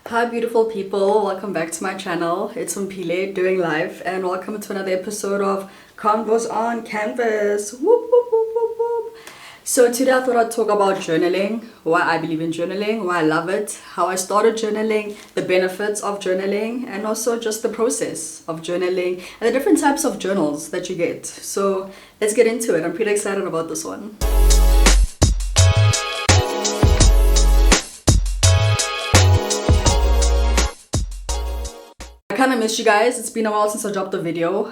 Hi beautiful people, welcome back to my channel. It's Omphile doing live and welcome to another episode of Convos on Canvas. Whoop, whoop, whoop, whoop, whoop. So today I thought I'd talk about journaling, why I believe in journaling, why I love it, how I started journaling, the benefits of journaling, and also just the process of journaling and the different types of journals that you get. So let's get into it. I'm pretty excited about this one. I kind of missed you guys. It's been a while since I dropped a video,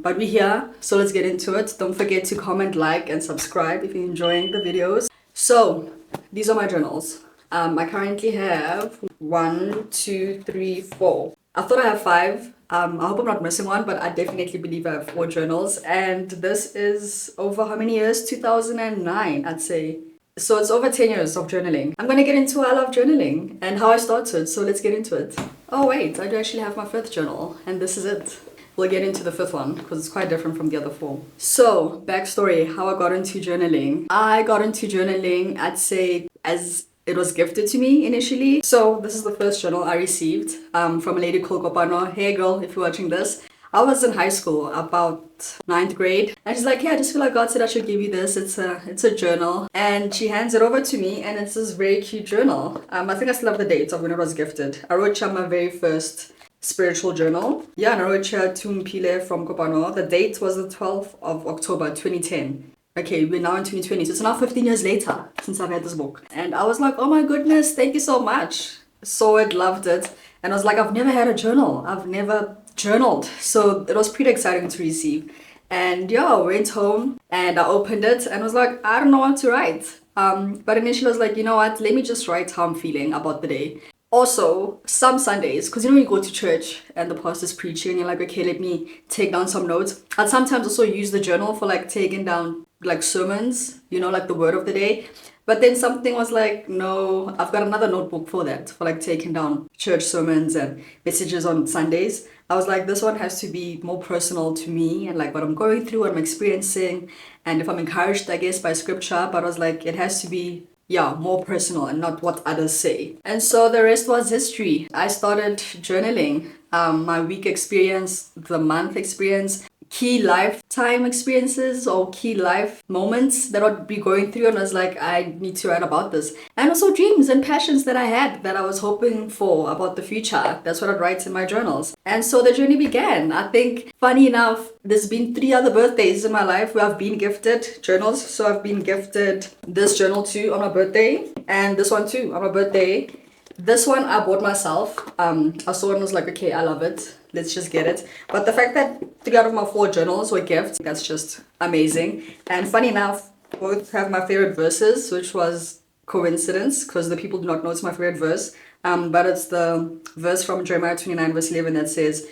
but we're here, so let's get into it. Don't forget to comment, like, and subscribe if you're enjoying the videos. So these are my journals. I currently have 1, 2, 3, 4. I thought I have 5. I hope I'm not missing one, but I definitely believe I have 4 journals. And this is over how many years? 2009, I'd say. So it's over 10 years of journaling. I'm gonna get into why I love journaling and how I started, so let's get into it. Oh wait, I do actually have my 5th journal, and this is it. We'll get into the 5th one, because it's quite different from the other 4. So, backstory, how I got into journaling. I got into journaling, I'd say, as it was gifted to me initially. So this is the first journal I received from a lady called Kopano. Hey girl, if you're watching this. I was in high school, about 9th grade, and she's like, yeah, I just feel like God said I should give you this. It's a journal, and she hands it over to me, and it's this very cute journal. I think I still have the date of when it was gifted. I wrote here my very first spiritual journal. Yeah, and I wrote here to Omphile from Kopano. The date was the 12th of October 2010. Okay, we're now in 2020, so it's now 15 years later since I've had this book. And I was like, oh my goodness, thank you so much. Saw it, loved it, and I was like, I've never had a journal. I've never journaled, so it was pretty exciting to receive. And yeah, I went home and I opened it and was like, I don't know what to write. But initially I was like, you know what, let me just write how I'm feeling about the day. Also, some Sundays, because you know, you go to church and the pastor's preaching and you're like, okay, let me take down some notes. I'd sometimes also use the journal for like taking down like sermons, you know, like the word of the day. But then something was like, no, I've got another notebook for that, for like taking down church sermons and messages on Sundays. I was like, this one has to be more personal to me and like what I'm going through, what I'm experiencing, and if I'm encouraged, I guess, by scripture. But I was like, it has to be, yeah, more personal and not what others say. And so the rest was history. I started journaling, my week experience, the month experience, key lifetime experiences or key life moments that I'd be going through, and I was like, I need to write about this. And also dreams and passions that I had that I was hoping for about the future. That's what I'd write in my journals. And so the journey began. I think, funny enough, there's been 3 other birthdays in my life where I've been gifted journals. So I've been gifted this journal too on my birthday, and this one too on my birthday. This one I bought myself. I saw it and was like, okay, I love it. Let's just get it. But the fact that 3 out of my 4 journals were gifts, that's just amazing. And funny enough, both have my favorite verses, which was coincidence because the people do not know it's my favorite verse. But it's the verse from Jeremiah 29 verse 11 that says,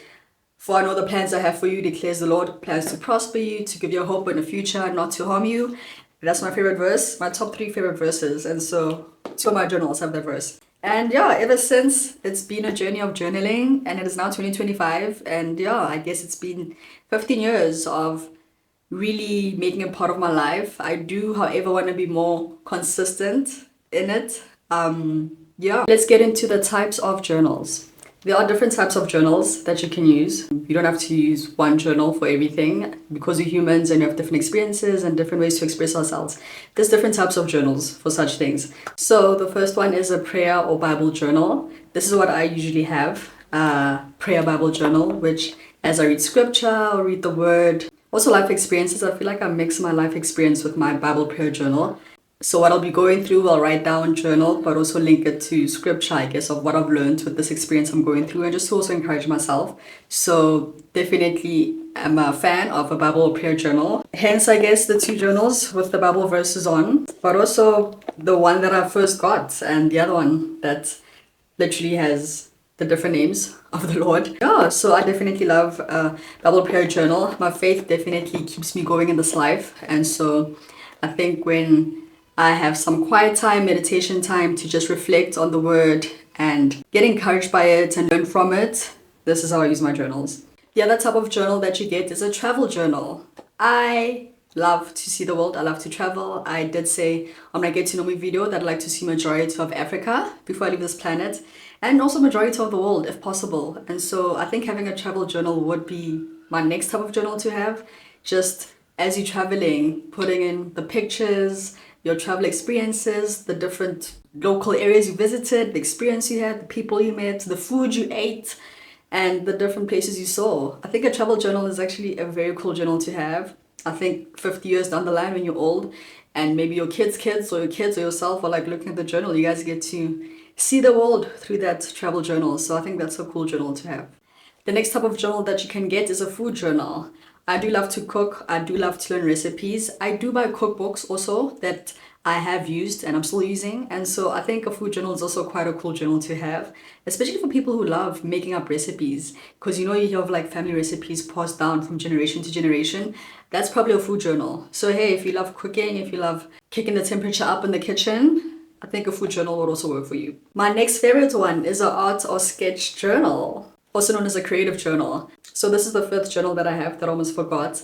for I know the plans I have for you, declares the Lord, plans to prosper you, to give you a hope in the future, not to harm you. That's my favorite verse, my top 3 favorite verses. And so 2 of my journals have that verse. And yeah, ever since, it's been a journey of journaling, and it is now 2025. And yeah, I guess it's been 15 years of really making it part of my life. I do, however, want to be more consistent in it. Yeah, let's get into the types of journals. There are different types of journals that you can use. You don't have to use one journal for everything because we're humans and you have different experiences and different ways to express ourselves. There's different types of journals for such things. So the first one is a prayer or Bible journal. This is what I usually have, a prayer Bible journal, which as I read scripture or read the word, also life experiences, I feel like I mix my life experience with my Bible prayer journal. So what I'll be going through, I'll write down, journal, but also link it to scripture, I guess, of what I've learned with this experience I'm going through, and just to also encourage myself. So definitely I'm a fan of a Bible or prayer journal. Hence, I guess, the 2 journals with the Bible verses on, but also the one that I first got and the other one that literally has the different names of the Lord. Yeah, so I definitely love a Bible prayer journal. My faith definitely keeps me going in this life. And so I think when I have some quiet time, meditation time to just reflect on the word and get encouraged by it and learn from it, this is how I use my journals. The other type of journal that you get is a travel journal. I love to see the world. I love to travel. I did say on my Get to Know Me video that I'd like to see majority of Africa before I leave this planet. and also majority of the world if possible. And so I think having a travel journal would be my next type of journal to have. Just as you're traveling, putting in the pictures, your travel experiences, the different local areas you visited, the experience you had, the people you met, the food you ate, and the different places you saw. I think a travel journal is actually a very cool journal to have. I think 50 years down the line when you're old and maybe your kids or your kids or yourself are like looking at the journal, you guys get to see the world through that travel journal. So I think that's a cool journal to have. The next type of journal that you can get is a food journal. I do love to cook. I do love to learn recipes. I do buy cookbooks also that I have used and I'm still using. And so I think a food journal is also quite a cool journal to have, especially for people who love making up recipes. Because you know, you hear of like family recipes passed down from generation to generation. That's probably a food journal. So hey, if you love cooking, if you love kicking the temperature up in the kitchen, I think a food journal would also work for you. My next favorite one is an art or sketch journal, also known as a creative journal. So this is the fifth journal that I have that I almost forgot.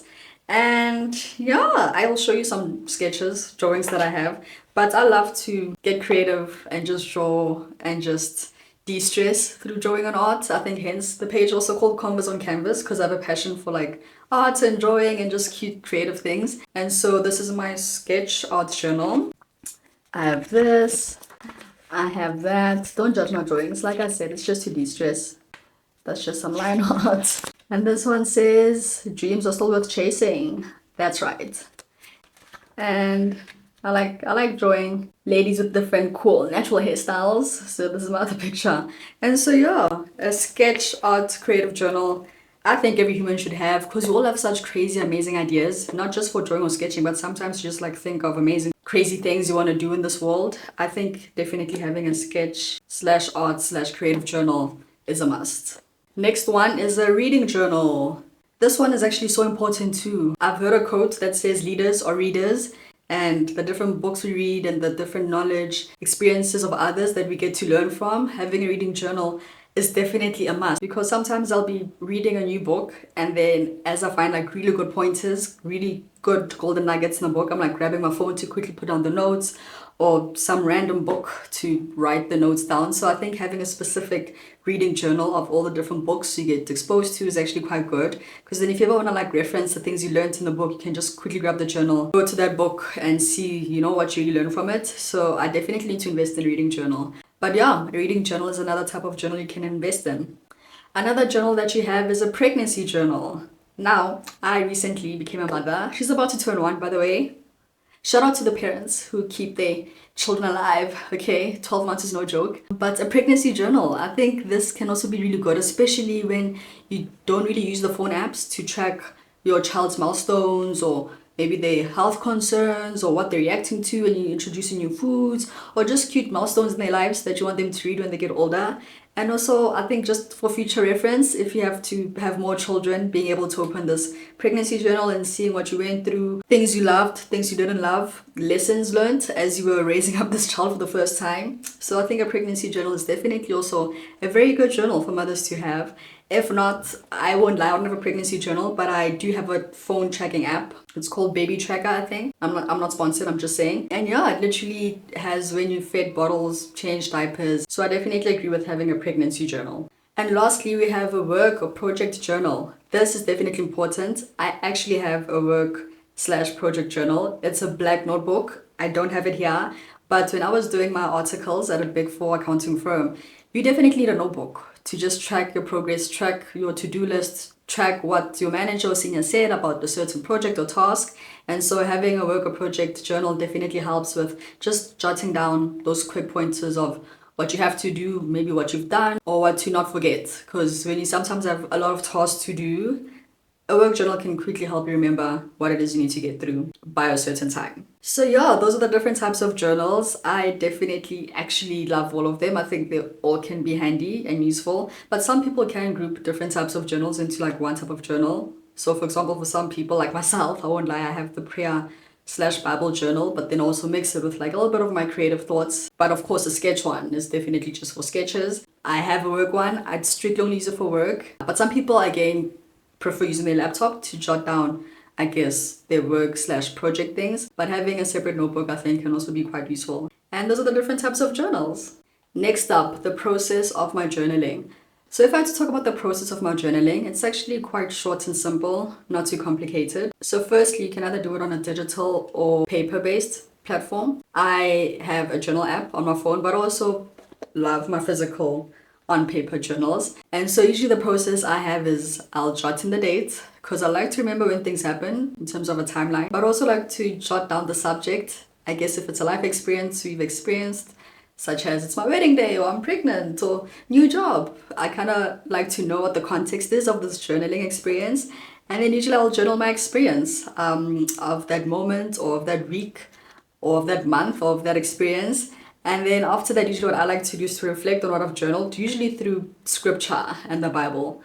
And yeah, I will show you some sketches, drawings that I have. But I love to get creative and just draw and just de-stress through drawing and art. I think hence the page also called Convos on Canvas, because I have a passion for like art and drawing and just cute creative things. And so this is my sketch art journal. I have this, I have that. Don't judge my drawings. Like I said, it's just to de-stress. That's just some line art. And this one says, dreams are still worth chasing. That's right. And I like drawing ladies with different cool natural hairstyles. So this is my other picture. And so yeah, a sketch art creative journal I think every human should have, because we all have such crazy, amazing ideas, not just for drawing or sketching, but sometimes you just like think of amazing, crazy things you want to do in this world. I think definitely having a sketch slash art slash creative journal is a must. Next one is a reading journal. This one is actually so important too. I've heard a quote that says leaders are readers, and the different books we read and the different knowledge, experiences of others that we get to learn from, having a reading journal is definitely a must, because sometimes I'll be reading a new book and then as I find like really good pointers, really good golden nuggets in the book, I'm like grabbing my phone to quickly put down the notes or some random book to write the notes down. So I think having a specific reading journal of all the different books you get exposed to is actually quite good, because then if you ever want to like reference the things you learned in the book, you can just quickly grab the journal, go to that book and see, you know, what you really learned from it. So I definitely need to invest in a reading journal. But yeah, a reading journal is another type of journal you can invest in. Another journal that you have is a pregnancy journal. Now, I recently became a mother. She's about to turn 1, by the way. Shout out to the parents who keep their children alive, okay? 12 months is no joke. But a pregnancy journal, I think this can also be really good, especially when you don't really use the phone apps to track your child's milestones or maybe their health concerns or what they're reacting to when you're introducing new foods, or just cute milestones in their lives that you want them to read when they get older. And also, I think just for future reference, if you have to have more children, being able to open this pregnancy journal and seeing what you went through, things you loved, things you didn't love, lessons learned as you were raising up this child for the first time. So I think a pregnancy journal is definitely also a very good journal for mothers to have. If not, I won't lie, I don't have a pregnancy journal, but I do have a phone tracking app. It's called Baby Tracker, I think. I'm not sponsored, I'm just saying. And yeah, it literally has when you fed bottles, changed diapers. So I definitely agree with having a pregnancy journal. And lastly, we have a work or project journal. This is definitely important. I actually have a work slash project journal. It's a black notebook. I don't have it here. But when I was doing my articles at a Big 4 accounting firm, you definitely need a notebook to just track your progress, track your to-do list, track what your manager or senior said about a certain project or task. And so having a work or project journal definitely helps with just jotting down those quick pointers of what you have to do, maybe what you've done, or what to not forget. Because when you sometimes have a lot of tasks to do, a work journal can quickly help you remember what it is you need to get through by a certain time. So yeah, those are the different types of journals. I definitely actually love all of them. I think they all can be handy and useful, but some people can group different types of journals into like one type of journal. So for example, for some people like myself, I won't lie, I have the prayer slash Bible journal, but then also mix it with like a little bit of my creative thoughts. But of course, a sketch one is definitely just for sketches. I have a work one. I'd strictly only use it for work. But some people, again, prefer using their laptop to jot down, I guess, their work slash project things. But having a separate notebook, I think, can also be quite useful. And those are the different types of journals. Next up, the process of my journaling. So if I had to talk about the process of my journaling, it's actually quite short and simple, not too complicated. So firstly, you can either do it on a digital or paper-based platform. I have a journal app on my phone, but also love my physical on paper journals. And so usually the process I have is I'll jot in the date because I like to remember when things happen in terms of a timeline, but also like to jot down the subject. I guess if it's a life experience we've experienced, such as it's my wedding day or I'm pregnant or new job, I kind of like to know what the context is of this journaling experience. And then usually I'll journal my experience of that moment or of that week or of that month or of that experience. And then after that, usually what I like to do is to reflect on what I've journaled, usually through scripture and the Bible.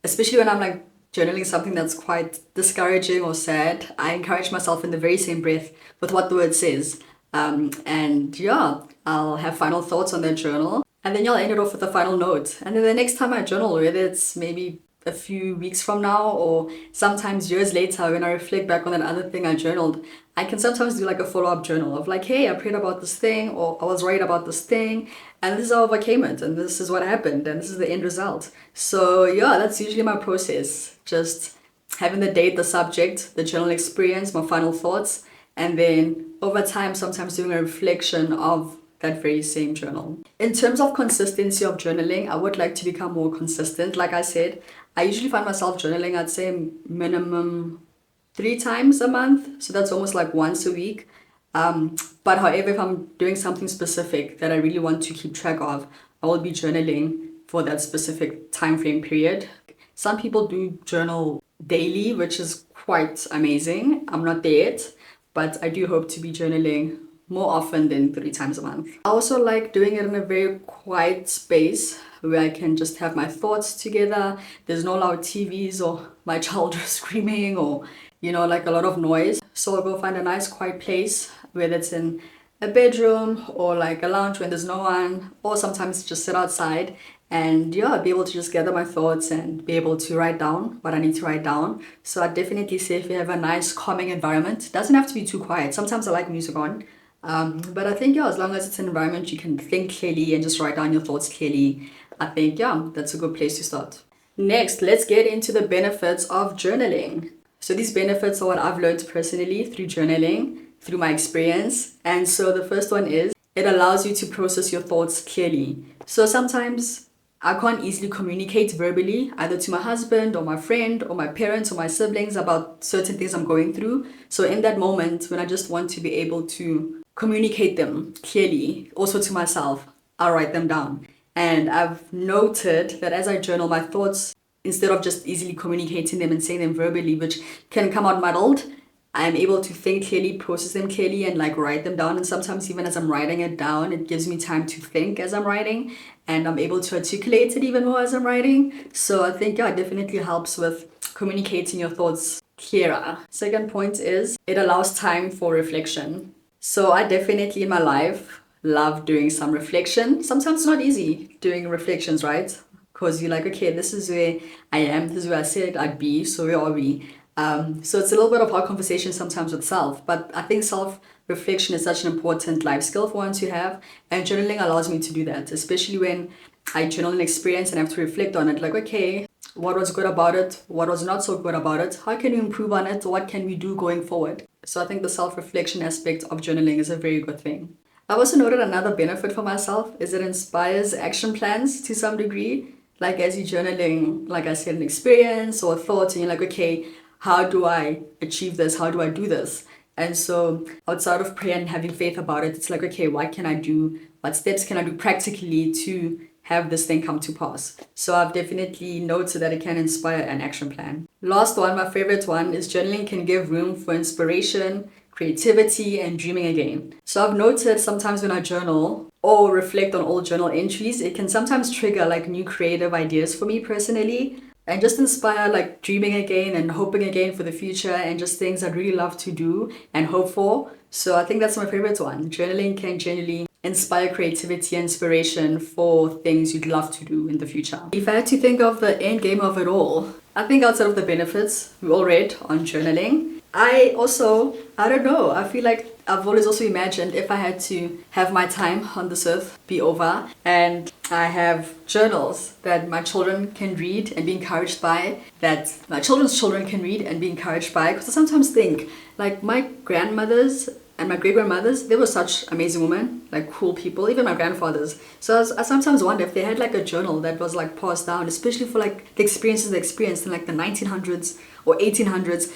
Especially when I'm like journaling something that's quite discouraging or sad, I encourage myself in the very same breath with what the word says. And yeah, I'll have final thoughts on that journal. And then I'll end it off with a final note. And then the next time I journal, whether it's maybe a few weeks from now or sometimes years later when I reflect back on that other thing I journaled, I can sometimes do like a follow-up journal of like, hey, I prayed about this thing or I was worried about this thing and this is how I overcame it and this is what happened and this is the end result. So yeah, that's usually my process. Just having the date, the subject, the journal experience, my final thoughts, and then over time sometimes doing a reflection of that very same journal. In terms of consistency of journaling, I would like to become more consistent. Like I said, I usually find myself journaling, I'd say minimum 3 times a month. So that's almost like once a week. But however, if I'm doing something specific that I really want to keep track of, I will be journaling for that specific time frame period. Some people do journal daily, which is quite amazing. I'm not there yet, but I do hope to be journaling more often than 3 times a month. I also like doing it in a very quiet space where I can just have my thoughts together. There's no loud TVs or my child screaming or, like a lot of noise. So I'll go find a nice quiet place, whether it's in a bedroom or like a lounge when there's no one, or sometimes just sit outside and yeah, be able to just gather my thoughts and be able to write down what I need to write down. So I definitely say if you have a nice calming environment, it doesn't have to be too quiet. Sometimes I like music on. But I think, yeah, as long as it's an environment you can think clearly and just write down your thoughts clearly, I think, yeah, that's a good place to start. Next, let's get into the benefits of journaling. So these benefits are what I've learned personally through journaling, through my experience. And so the first one is it allows you to process your thoughts clearly. So sometimes I can't easily communicate verbally, either to my husband or my friend or my parents or my siblings about certain things I'm going through. So in that moment, when I just want to be able to communicate them clearly, also to myself, I'll write them down. And I've noted that as I journal my thoughts, instead of just easily communicating them and saying them verbally, which can come out muddled, I'm able to think clearly, process them clearly, and like write them down. And sometimes even as I'm writing it down, it gives me time to think as I'm writing, and I'm able to articulate it even more as I'm writing. So I think, yeah, it definitely helps with communicating your thoughts clearer. Second point is it allows time for reflection. So I definitely in my life love doing some reflection. Sometimes it's not easy doing reflections, right? Because you're like, okay, this is where I am, this is where I said I'd be, so where are we? So it's a little bit of hard conversation sometimes with self, but I think self-reflection is such an important life skill for one to have, and journaling allows me to do that, especially when I journal an experience and I have to reflect on it, like, okay, what was good about it, what was not so good about it, how can we improve on it, what can we do going forward? So I think the self-reflection aspect of journaling is a very good thing. I've also noted another benefit for myself is it inspires action plans to some degree. Like as you're journaling, like I said, an experience or a thought, and you're like, okay, how do I achieve this? How do I do this? And so outside of prayer and having faith about it, it's like, okay, what can I do? What steps can I do practically to have this thing come to pass? So I've definitely noted that it can inspire an action plan. Last one, my favorite one, is journaling can give room for inspiration, creativity, and dreaming again. So I've noted sometimes when I journal or reflect on old journal entries, it can sometimes trigger like new creative ideas for me personally and just inspire like dreaming again and hoping again for the future and just things I'd really love to do and hope for. So I think that's my favorite one. Journaling can generally inspire creativity and inspiration for things you'd love to do in the future. If I had to think of the end game of it all, I think outside of the benefits we all read on journaling, I don't know, I feel like I've always also imagined if I had to have my time on this earth be over and I have journals that my children can read and be encouraged by, that my children's children can read and be encouraged by. Because I sometimes think, like, my grandmothers and my great-grandmothers, they were such amazing women, like cool people, even my grandfathers. So I sometimes wonder if they had like a journal that was like passed down, especially for like the experiences they experienced in like the 1900s or 1800s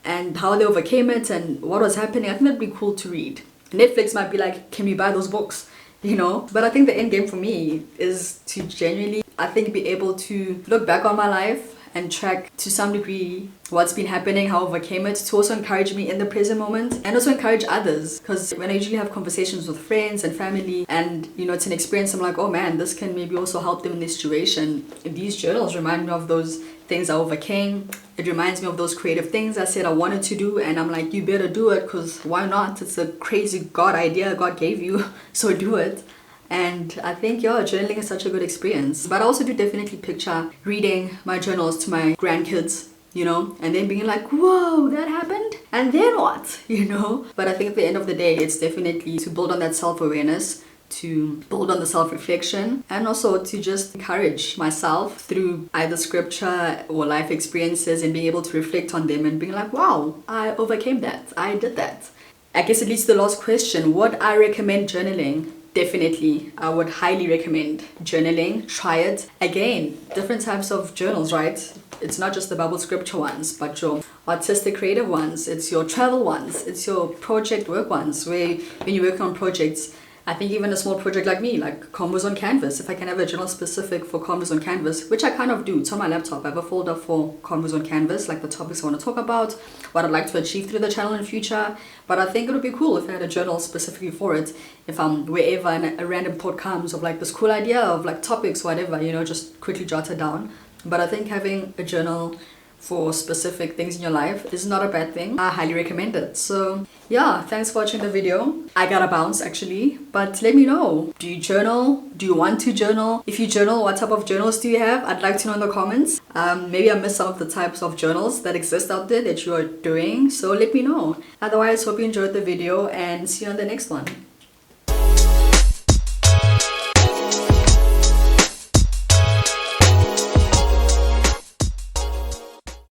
and how they overcame it and what was happening. I think that'd be cool to read. Netflix might be like, can we buy those books? You know? But I think the end game for me is to genuinely, I think, be able to look back on my life and track to some degree what's been happening, how I overcame it, to also encourage me in the present moment and also encourage others. Because when I usually have conversations with friends and family and, you know, it's an experience, I'm like, oh man, this can maybe also help them in this situation. These journals remind me of those things I overcame. It reminds me of those creative things I said I wanted to do, and I'm like, you better do it, because why not? It's a crazy God idea God gave you, so do it. And I think, yeah, journaling is such a good experience. But I also do definitely picture reading my journals to my grandkids, you know, and then being like, whoa, that happened? And then what? You know? But I think at the end of the day, it's definitely to build on that self-awareness, to build on the self-reflection, and also to just encourage myself through either scripture or life experiences and being able to reflect on them and being like, wow, I overcame that. I did that. I guess it leads to the last question. Would I recommend journaling? Definitely, I would highly recommend journaling. Try it. Again, different types of journals, right? It's not just the Bible scripture ones, but your artistic creative ones, it's your travel ones, it's your project work ones, where when you work on projects, I think even a small project like me, like Convos on Canvas, if I can have a journal specific for Convos on Canvas, which I kind of do, it's on my laptop. I have a folder for Convos on Canvas, like the topics I want to talk about, what I'd like to achieve through the channel in the future. But I think it would be cool if I had a journal specifically for it, if I'm wherever and a random thought comes of like this cool idea of like topics, whatever, you know, just quickly jot it down. But I think having a journal for specific things in your life is not a bad thing. I highly recommend it. So yeah, thanks for watching the video. I gotta bounce actually, but let me know. Do you journal? Do you want to journal? If you journal, what type of journals do you have? I'd like to know in the comments. Maybe I missed some of the types of journals that exist out there that you are doing, so let me know. Otherwise, hope you enjoyed the video and see you on the next one.